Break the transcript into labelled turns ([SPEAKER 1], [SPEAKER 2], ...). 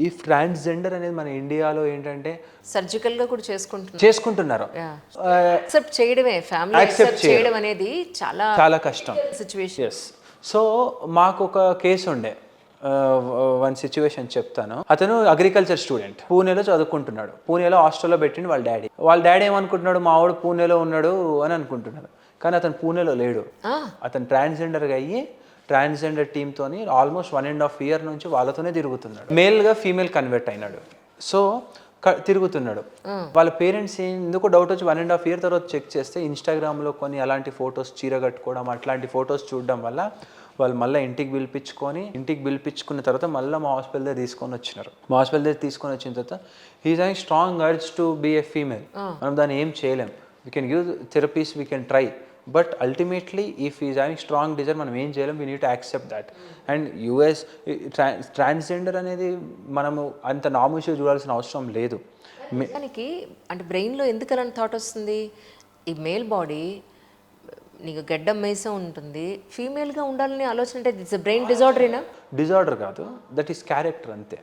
[SPEAKER 1] ఈ ట్రాన్స్జెండర్ అనేది మన ఇండియాలో ఏంటంటే
[SPEAKER 2] సర్జికల్ గా కూడా
[SPEAKER 1] చేసుకుంటున్నారు.
[SPEAKER 2] యాక్సెప్ట్ చేయడమే, ఫ్యామిలీ యాక్సెప్ట్ చేయడం అనేది చాలా
[SPEAKER 1] చాలా కష్టం.
[SPEAKER 2] సిచ్యువేషన్.
[SPEAKER 1] ఎస్. సో మాకు ఒక కేసు ఉండే, వన్ సిచ్యువేషన్ చెప్తాను. అతను అగ్రికల్చర్ స్టూడెంట్, పూణేలో చదువుకుంటున్నాడు. పూణేలో హాస్టల్లో పెట్టిండు వాళ్ళ డాడీ ఏమనుకుంటున్నాడు, మా వాడు పూణేలో ఉన్నాడు అని అనుకుంటున్నాడు. కానీ అతను పూణేలో లేడు. అతను ట్రాన్స్జెండర్గా అయ్యి ట్రాన్స్జెండర్ టీమ్తోని ఆల్మోస్ట్ 1.5 year నుంచి వాళ్ళతోనే తిరుగుతున్నాడు. మేల్గా ఫీమేల్ కన్వర్ట్ అయినాడు. సో తిరుగుతున్నాడు. వాళ్ళ పేరెంట్స్ ఎందుకు డౌట్ వచ్చి 1.5 year తర్వాత చెక్ చేస్తే ఇన్స్టాగ్రామ్లో కొన్ని అలాంటి ఫొటోస్, చీర కట్టుకోవడం అట్లాంటి ఫొటోస్ చూడడం వల్ల వాళ్ళు మళ్ళీ ఇంటికి పిలిపించుకున్న తర్వాత మళ్ళీ మా హాస్పిటల్ దగ్గర తీసుకొని వచ్చినారు. మా హాస్పిటల్ దగ్గర తీసుకొని వచ్చిన తర్వాత he's having strong urge to be a female. మనం దాన్ని ఏం చేయలేం. We can give therapies, we can try, but ultimately if is having strong desire మనం ఏం చేయలేం. We need to accept that. And us transgender అనేది మనము అంత నామోషిగా చూడాల్సిన అవసరం లేదు.
[SPEAKER 2] దానికి అంటే బ్రెయిన్లో ఎందుకు అలాంటి థాట్ వస్తుంది? ఈ మేల్ బాడీ నీకు గడ్డం మేసం ఉంటుంది, ఫీమేల్గా ఉండాలని ఆలోచన అంటే ఇట్స్ బ్రెయిన్ డిజార్డరేనా?
[SPEAKER 1] డిజార్డర్ కాదు, దట్ ఈస్ క్యారెక్టర్ అంతే.